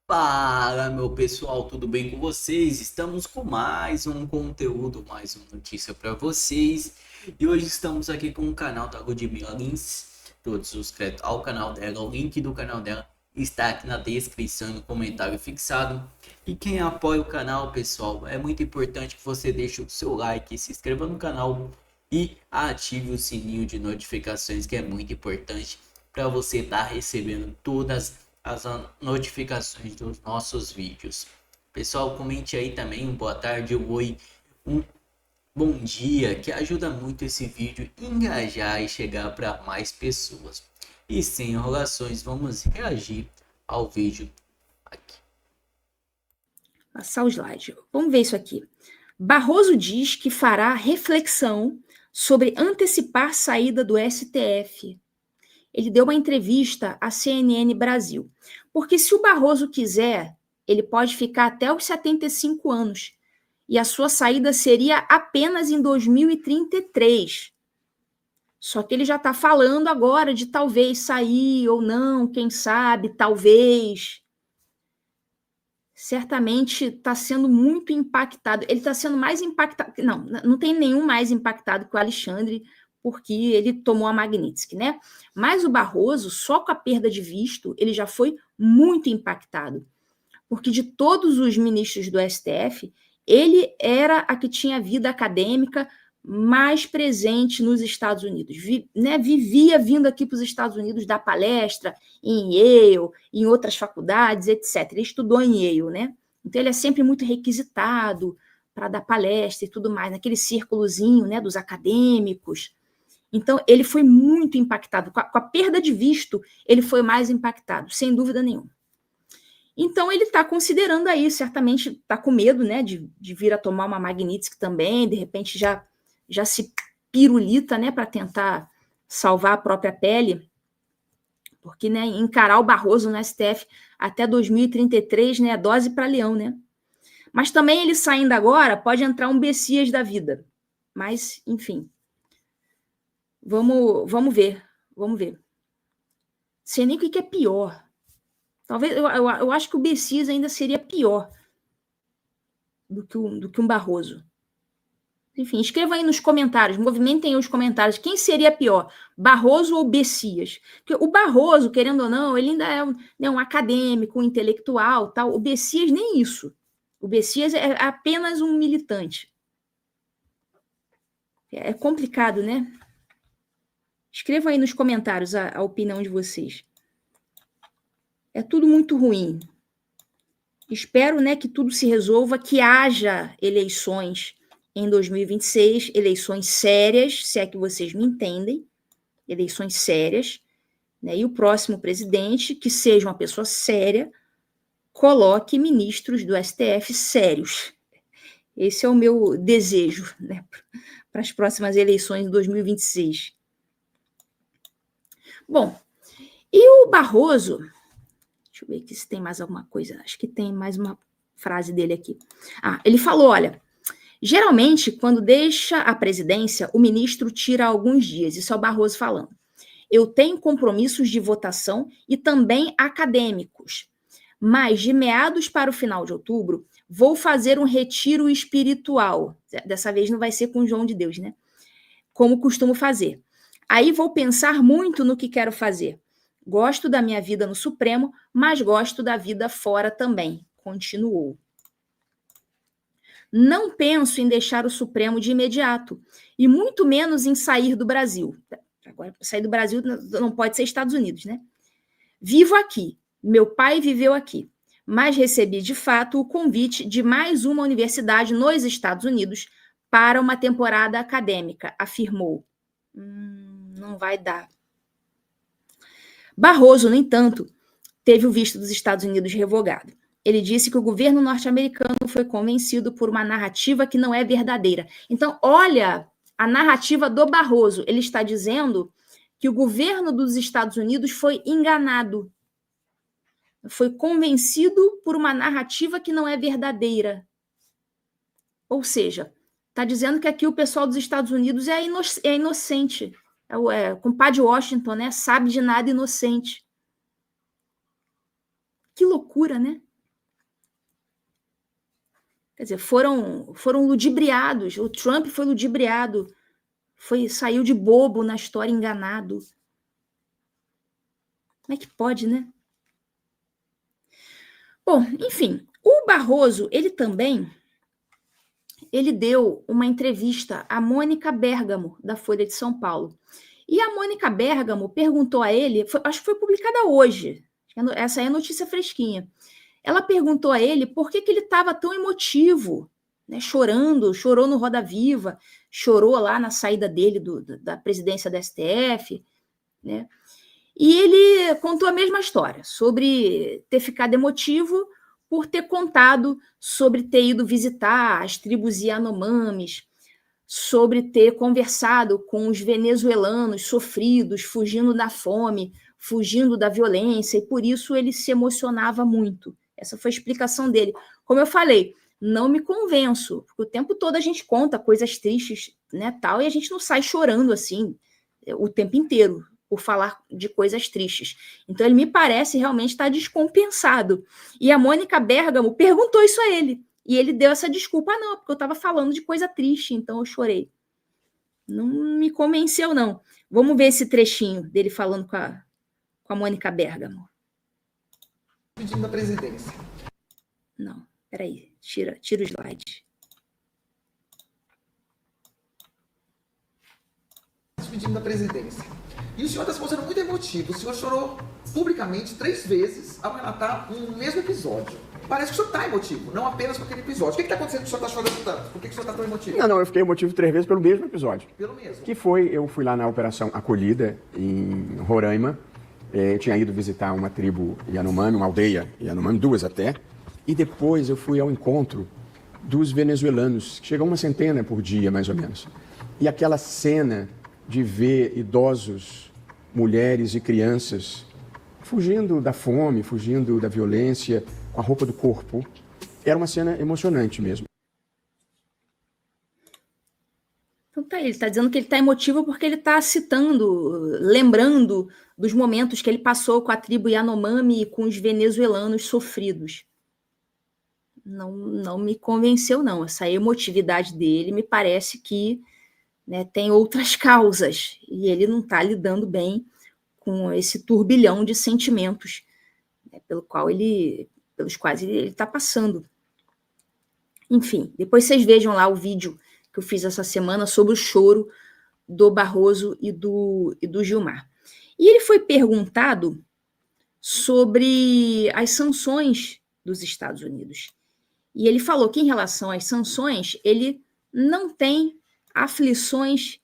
Fala, meu pessoal, tudo bem com vocês? Estamos com mais um conteúdo, mais uma notícia para vocês. E hoje estamos aqui com o canal da Ludmilla Lins. Todos suscritos ao canal dela, o link do canal dela está aqui na descrição e no comentário fixado. E quem apoia o canal, pessoal, é muito importante que você deixe o seu like, se inscreva no canal e ative o sininho de notificações, que é muito importante para você estar recebendo todas as notificações dos nossos vídeos. Pessoal, comente aí também um boa tarde, um oi, um bom dia, que ajuda muito esse vídeo a engajar e chegar para mais pessoas. E sem enrolações, vamos reagir ao vídeo aqui. Passar o slide. Vamos ver isso aqui. Barroso diz que fará reflexão sobre antecipar saída do STF. Ele deu uma entrevista à CNN Brasil. Porque se o Barroso quiser, ele pode ficar até os 75 anos. E a sua saída seria apenas em 2033. Só que ele já está falando agora de talvez sair ou não, quem sabe, talvez. Certamente está sendo muito impactado. Ele está sendo mais impactado. Não tem nenhum mais impactado que o Alexandre, porque ele tomou a Magnitsky, né? Mas o Barroso, só com a perda de visto, ele já foi muito impactado. Porque de todos os ministros do STF, ele era a que tinha vida acadêmica mais presente nos Estados Unidos. Vivia vindo aqui para os Estados Unidos dar palestra em Yale, em outras faculdades, etc. Ele estudou em Yale, né? Então ele é sempre muito requisitado para dar palestra e tudo mais, naquele círculozinho, né, dos acadêmicos. Então ele foi muito impactado. Com a perda de visto, ele foi mais impactado, sem dúvida nenhuma. Então ele está considerando aí, certamente está com medo, né, de vir a tomar uma Magnitsky também, de repente já se pirulita, né, para tentar salvar a própria pele, porque, né, encarar o Barroso no STF até 2033, né, é dose para leão, né? Mas também ele saindo agora, pode entrar um Bessias da vida. Mas, enfim, vamos ver. Sei nem o que é pior. Talvez, eu acho que o Bessias ainda seria pior do que um Barroso. Enfim, escreva aí nos comentários, movimentem os comentários. Quem seria pior, Barroso ou Bessias? Porque o Barroso, querendo ou não, ele ainda é um acadêmico, um intelectual, tal. O Bessias nem isso. O Bessias é apenas um militante. É complicado, né? Escrevam aí nos comentários a opinião de vocês. É tudo muito ruim. Espero, né, que tudo se resolva, que haja eleições em 2026, eleições sérias, se é que vocês me entendem, eleições sérias, né, e o próximo presidente, que seja uma pessoa séria, coloque ministros do STF sérios. Esse é o meu desejo, né, para as próximas eleições de 2026. Bom, e o Barroso, deixa eu ver aqui se tem mais alguma coisa, acho que tem mais uma frase dele aqui. Ele falou, olha, geralmente, quando deixa a presidência, o ministro tira alguns dias, isso é o Barroso falando. Eu tenho compromissos de votação e também acadêmicos, mas de meados para o final de outubro, vou fazer um retiro espiritual. Dessa vez não vai ser com o João de Deus, né? Como costumo fazer. Aí vou pensar muito no que quero fazer. Gosto da minha vida no Supremo, mas gosto da vida fora também, continuou. Não penso em deixar o Supremo de imediato, e muito menos em sair do Brasil. Agora, sair do Brasil não pode ser Estados Unidos, né? Vivo aqui, meu pai viveu aqui, mas recebi de fato o convite de mais uma universidade nos Estados Unidos para uma temporada acadêmica, afirmou. Não vai dar. Barroso, no entanto, teve o visto dos Estados Unidos revogado. Ele disse que o governo norte-americano foi convencido por uma narrativa que não é verdadeira. Então, olha a narrativa do Barroso. Ele está dizendo que o governo dos Estados Unidos foi enganado, foi convencido por uma narrativa que não é verdadeira. Ou seja, está dizendo que aqui o pessoal dos Estados Unidos é inocente. Compadre Washington, né? Sabe de nada, inocente. Que loucura, né? Quer dizer, foram ludibriados. O Trump foi ludibriado, saiu de bobo na história, enganado. Como é que pode, né? Bom, enfim, o Barroso, ele deu uma entrevista à Mônica Bergamo, da Folha de São Paulo. E a Mônica Bergamo perguntou a ele, acho que foi publicada hoje, essa é a notícia fresquinha. Ela perguntou a ele por que ele estava tão emotivo, né, chorou no Roda Viva, chorou lá na saída dele da presidência da STF, né? E ele contou a mesma história, sobre ter ficado emotivo por ter contado sobre ter ido visitar as tribos Yanomamis, sobre ter conversado com os venezuelanos sofridos, fugindo da fome, fugindo da violência, e por isso ele se emocionava muito. Essa foi a explicação dele. Como eu falei, não me convenço, porque o tempo todo a gente conta coisas tristes, né, tal, e a gente não sai chorando assim o tempo inteiro por falar de coisas tristes. Então ele me parece realmente estar descompensado. E a Mônica Bergamo perguntou isso a ele, e ele deu essa desculpa, não, porque eu estava falando de coisa triste, então eu chorei. Não me convenceu, não. Vamos ver esse trechinho dele falando com a Mônica Bergamo. Pedindo da presidência. Não, peraí, tira o slide. Pedindo da presidência. E o senhor está se mostrando muito emotivo. O senhor chorou publicamente 3 vezes ao relatar um mesmo episódio. Parece que o senhor está emotivo, não apenas com aquele episódio. O que está acontecendo que o senhor está chorando tanto? Por que o senhor está tão emotivo? Não, eu fiquei emotivo 3 vezes pelo mesmo episódio. Pelo mesmo? Eu fui lá na Operação Acolhida, em Roraima. Eu tinha ido visitar uma tribo Yanomami, uma aldeia Yanomami, 2 até. E depois eu fui ao encontro dos venezuelanos, que chegam 1 centena por dia, mais ou menos. E aquela cena de ver idosos, mulheres e crianças fugindo da fome, fugindo da violência, com a roupa do corpo, era uma cena emocionante mesmo. Então tá, ele está dizendo que ele está emotivo porque ele está citando, lembrando dos momentos que ele passou com a tribo Yanomami e com os venezuelanos sofridos. Não me convenceu, não. Essa emotividade dele me parece que, né, tem outras causas, e ele não está lidando bem com esse turbilhão de sentimentos, né, pelos quais ele está passando. Enfim, depois vocês vejam lá o vídeo que eu fiz essa semana sobre o choro do Barroso e do Gilmar. E ele foi perguntado sobre as sanções dos Estados Unidos. E ele falou que, em relação às sanções, ele não tem aflições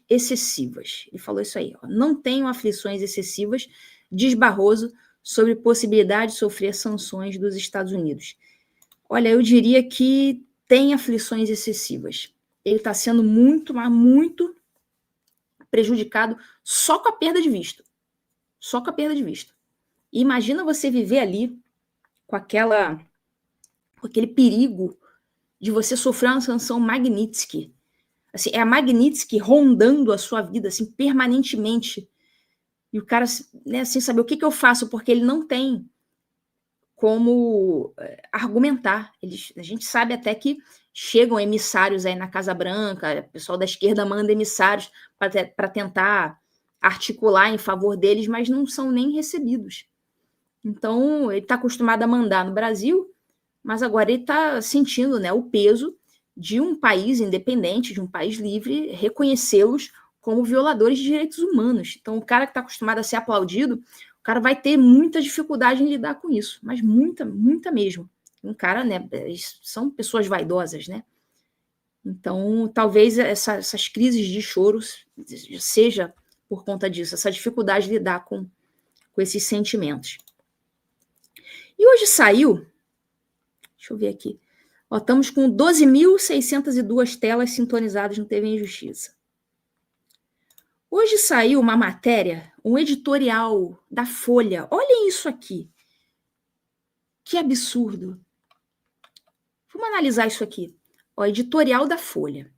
excessivas. Ele falou isso aí, ó, não tenho aflições excessivas, diz Barroso, sobre possibilidade de sofrer sanções dos Estados Unidos. Olha, eu diria que tem aflições excessivas. Ele está sendo muito, mas muito prejudicado só com a perda de visto. Só com a perda de visto. E imagina você viver ali com aquele perigo de você sofrer uma sanção Magnitsky. Assim, é a Magnitsky rondando a sua vida assim, permanentemente. E o cara, né, sem saber o que eu faço, porque ele não tem como argumentar. A gente sabe até que chegam emissários aí na Casa Branca, o pessoal da esquerda manda emissários para tentar articular em favor deles, mas não são nem recebidos. Então, ele está acostumado a mandar no Brasil, mas agora ele está sentindo, né, o peso de um país independente, de um país livre, reconhecê-los como violadores de direitos humanos. Então, o cara que está acostumado a ser aplaudido, o cara vai ter muita dificuldade em lidar com isso, mas muita, muita mesmo. Um cara, né, são pessoas vaidosas, né? Então, talvez essas crises de choros seja por conta disso, essa dificuldade de lidar com esses sentimentos. E hoje saiu, deixa eu ver aqui, ó, estamos com 12.602 telas sintonizadas no TV em Justiça. Hoje saiu uma matéria, um editorial da Folha. Olhem isso aqui. Que absurdo. Vamos analisar isso aqui. Ó, editorial da Folha.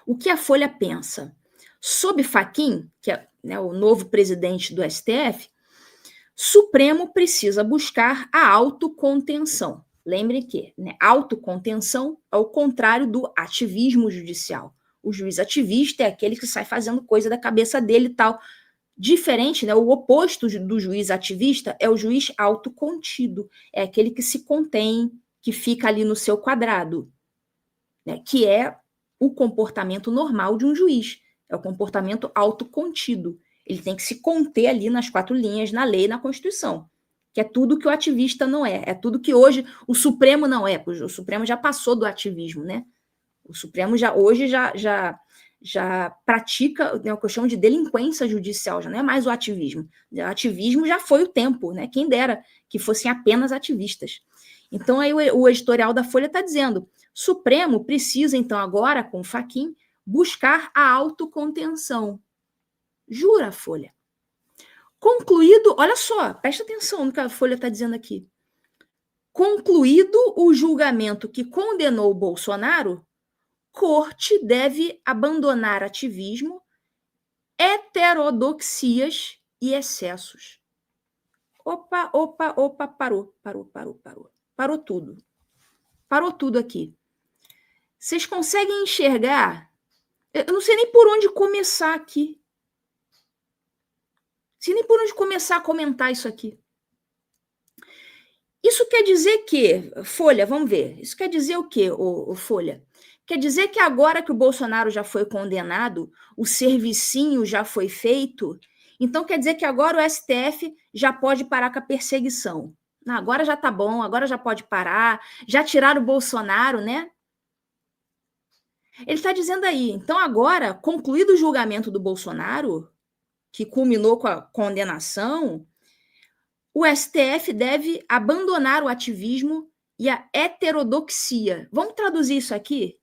O que a Folha pensa? Sob Fachin, que é, né, o novo presidente do STF, Supremo precisa buscar a autocontenção. Lembre que, né, autocontenção é o contrário do ativismo judicial. O juiz ativista é aquele que sai fazendo coisa da cabeça dele e tal. Diferente, né, o oposto do juiz ativista é o juiz autocontido. É aquele que se contém, que fica ali no seu quadrado, né, que é o comportamento normal de um juiz. É o comportamento autocontido. Ele tem que se conter ali nas 4 linhas, na lei e na Constituição, que é tudo que o ativista não é. É tudo que hoje o Supremo não é. O Supremo já passou do ativismo, né? O Supremo hoje já pratica, né, o que eu chamo de delinquência judicial, já não é mais o ativismo. O ativismo já foi o tempo, né? Quem dera que fossem apenas ativistas. Então, aí o editorial da Folha está dizendo: Supremo precisa, então, agora, com o Fachin, buscar a autocontenção. Jura, Folha? Concluído, olha só, presta atenção no que a Folha está dizendo aqui. Concluído o julgamento que condenou Bolsonaro, Corte deve abandonar ativismo, heterodoxias e excessos. Opa, parou. Parou tudo. Parou tudo aqui. Vocês conseguem enxergar? Eu não sei nem por onde começar aqui. Não sei nem por onde começar a comentar isso aqui. Isso quer dizer que, Folha, vamos ver. Isso quer dizer o quê, Folha? Quer dizer que agora que o Bolsonaro já foi condenado, o servicinho já foi feito, então quer dizer que agora o STF já pode parar com a perseguição. Não, agora já tá bom, agora já pode parar, já tiraram o Bolsonaro, né? Ele está dizendo aí, então agora, concluído o julgamento do Bolsonaro, que culminou com a condenação, o STF deve abandonar o ativismo e a heterodoxia. Vamos traduzir isso aqui?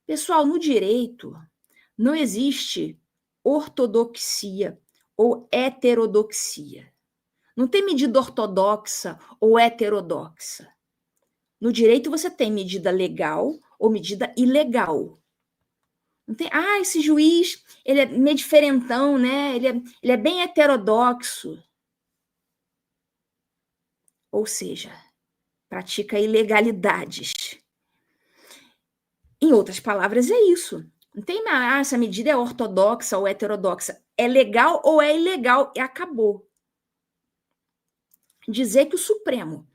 Pessoal, no direito não existe ortodoxia ou heterodoxia. Não tem medida ortodoxa ou heterodoxa. No direito você tem medida legal ou medida ilegal. Não tem, esse juiz, ele é meio diferentão, né? Ele é bem heterodoxo. Ou seja, pratica ilegalidades. Em outras palavras, é isso. Não tem essa medida é ortodoxa ou heterodoxa. É legal ou é ilegal e acabou. Dizer que o Supremo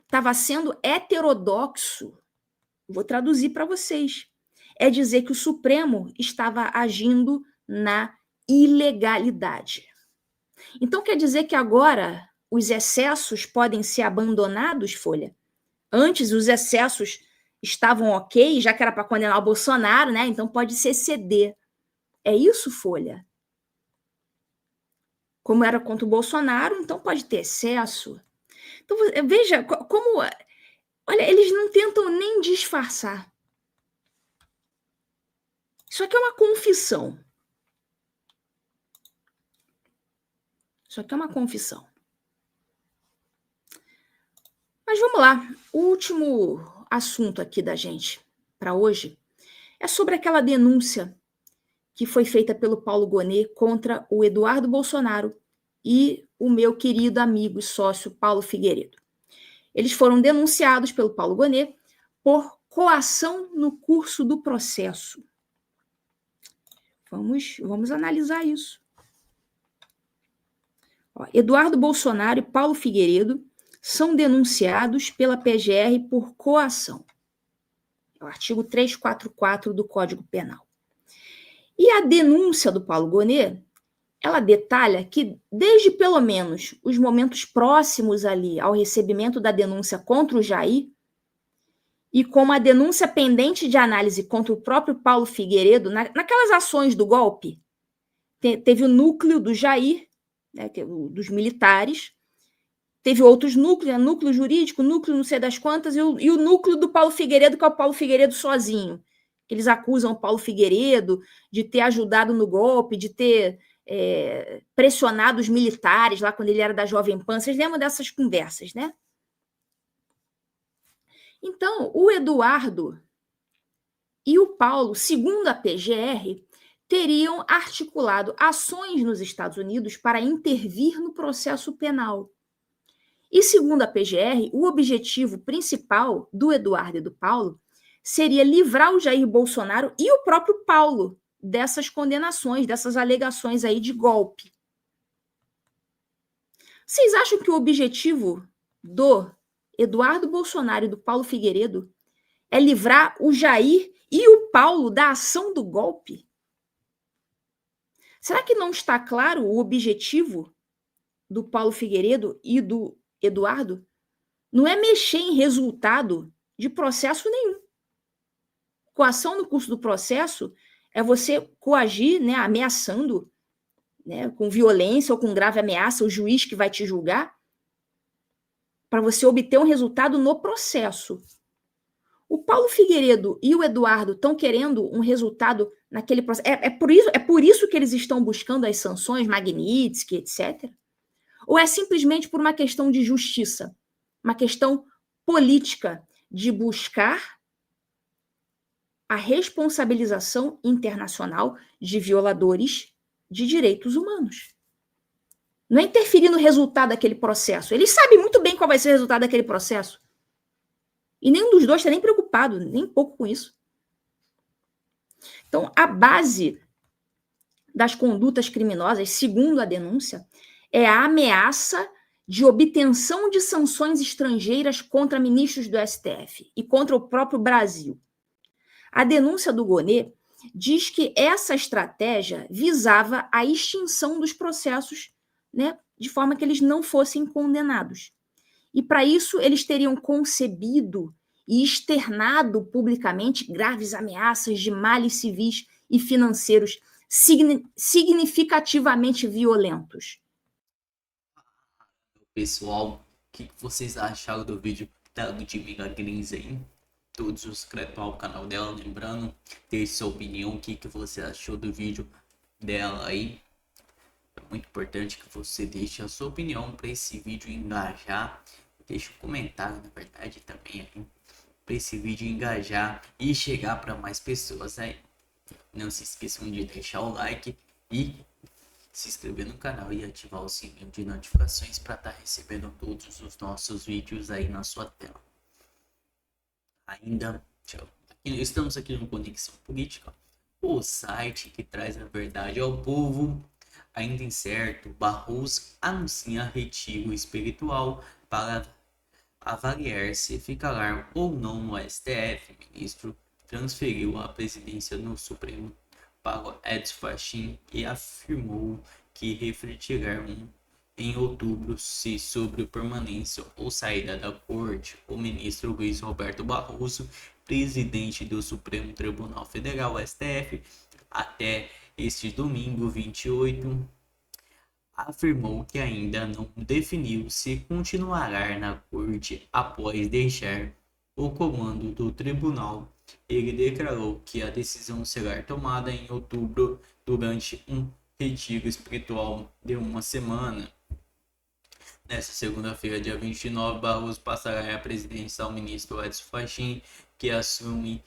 estava sendo heterodoxo, vou traduzir para vocês, é dizer que o Supremo estava agindo na ilegalidade. Então quer dizer que agora os excessos podem ser abandonados, Folha? Antes os excessos estavam ok, já que era para condenar o Bolsonaro, né? Então pode se exceder. É isso, Folha? Como era contra o Bolsonaro, então pode ter excesso. Então veja como... Olha, eles não tentam nem disfarçar. Isso aqui é uma confissão. Isso aqui é uma confissão. Mas vamos lá. O último assunto aqui da gente para hoje é sobre aquela denúncia que foi feita pelo Paulo Gonet contra o Eduardo Bolsonaro e o meu querido amigo e sócio Paulo Figueiredo. Eles foram denunciados pelo Paulo Gonet por coação no curso do processo. Vamos analisar isso. Eduardo Bolsonaro e Paulo Figueiredo são denunciados pela PGR por coação. É o artigo 344 do Código Penal. E a denúncia do Paulo Gonet, ela detalha que desde pelo menos os momentos próximos ali ao recebimento da denúncia contra o Jair, e como a denúncia pendente de análise contra o próprio Paulo Figueiredo, naquelas ações do golpe, teve o núcleo do Jair, né, dos militares, teve outros núcleos, núcleo jurídico, núcleo não sei das quantas, e o núcleo do Paulo Figueiredo, que é o Paulo Figueiredo sozinho. Eles acusam o Paulo Figueiredo de ter ajudado no golpe, de ter pressionado os militares lá quando ele era da Jovem Pan. Vocês lembram dessas conversas, né? Então, o Eduardo e o Paulo, segundo a PGR, teriam articulado ações nos Estados Unidos para intervir no processo penal. E segundo a PGR, o objetivo principal do Eduardo e do Paulo seria livrar o Jair Bolsonaro e o próprio Paulo dessas condenações, dessas alegações aí de golpe. Vocês acham que o objetivo do Eduardo Bolsonaro e do Paulo Figueiredo é livrar o Jair e o Paulo da ação do golpe? Será que não está claro o objetivo do Paulo Figueiredo e do Eduardo? Não é mexer em resultado de processo nenhum. Coação no curso do processo é você coagir, né, ameaçando, né, com violência ou com grave ameaça o juiz que vai te julgar, para você obter um resultado no processo. O Paulo Figueiredo e o Eduardo estão querendo um resultado naquele processo. É por isso que eles estão buscando as sanções, Magnitsky, etc. Ou é simplesmente por uma questão de justiça, uma questão política de buscar a responsabilização internacional de violadores de direitos humanos? Não é interferir no resultado daquele processo. Eles sabem muito bem qual vai ser o resultado daquele processo. E nenhum dos dois está nem preocupado, nem pouco com isso. Então, a base das condutas criminosas, segundo a denúncia, é a ameaça de obtenção de sanções estrangeiras contra ministros do STF e contra o próprio Brasil. A denúncia do Gonê diz que essa estratégia visava a extinção dos processos, né, de forma que eles não fossem condenados. E para isso eles teriam concebido e externado publicamente graves ameaças de males civis e financeiros significativamente violentos. Pessoal, o que vocês acharam do vídeo da Ludmilla Grins aí? Todos se inscrevam ao canal dela, lembrando, deixe sua opinião, o que você achou do vídeo dela aí. É muito importante que você deixe a sua opinião para esse vídeo engajar. Deixe um comentário, na verdade, também aí, para esse vídeo engajar e chegar para mais pessoas aí. Não se esqueçam de deixar o like e se inscrever no canal e ativar o sininho de notificações para estar recebendo todos os nossos vídeos aí na sua tela. Ainda, estamos aqui no Conexão Política, o site que traz a verdade ao povo. Ainda incerto, Barroso anuncia retiro espiritual para avaliar se ficará ou não no STF. O ministro transferiu a presidência no Supremo para Edson Fachin e afirmou que refletirá em outubro se sobre permanência ou saída da corte. O ministro Luiz Roberto Barroso, presidente do Supremo Tribunal Federal, STF, até este domingo 28, afirmou que ainda não definiu se continuará na corte após deixar o comando do tribunal. Ele declarou que a decisão será tomada em outubro durante um retiro espiritual de uma semana. Nesta segunda-feira, dia 29, Barroso passará a presidência ao ministro Edson Fachin, que assume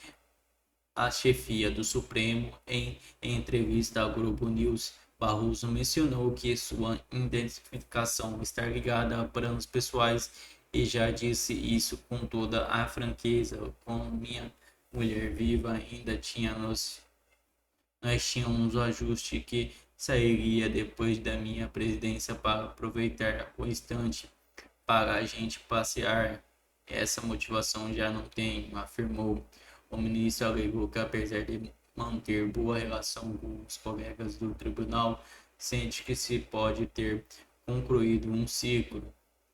a chefia do Supremo. Em entrevista ao Globo News, Barroso mencionou que sua identificação está ligada a planos pessoais e já disse isso com toda a franqueza. Com minha mulher viva ainda nós tínhamos o ajuste que sairia depois da minha presidência para aproveitar o instante para a gente passear. Essa motivação já não tem, afirmou. O ministro alegou que, apesar de manter boa relação com os colegas do tribunal, sente que se pode ter concluído um ciclo.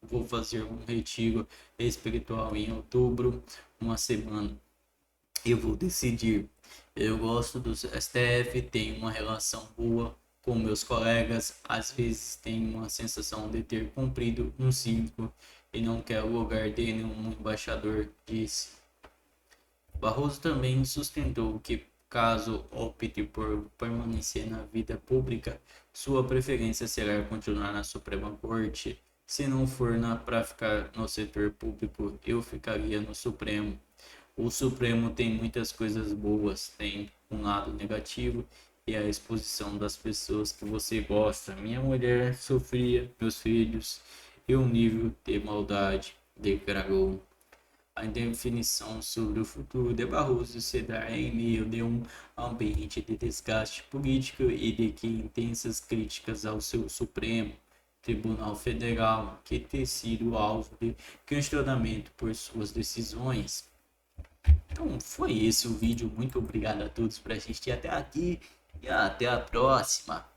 Vou fazer um retiro espiritual em outubro, uma semana. Eu vou decidir. Eu gosto do STF, tenho uma relação boa com meus colegas, às vezes tenho uma sensação de ter cumprido um ciclo e não quero o lugar de nenhum embaixador, disse. Barroso também sustentou que, caso opte por permanecer na vida pública, sua preferência será continuar na Suprema Corte. Se não for para ficar no setor público, eu ficaria no Supremo. O Supremo tem muitas coisas boas, tem um lado negativo e a exposição das pessoas que você gosta. Minha mulher sofria, meus filhos, e o nível de maldade degradou. A definição sobre o futuro de Barroso se dá em meio de um ambiente de desgaste político e de que intensas críticas ao seu Supremo Tribunal Federal, que tem sido alvo de questionamento por suas decisões. Então foi esse o vídeo. Muito obrigado a todos por assistir até aqui e até a próxima.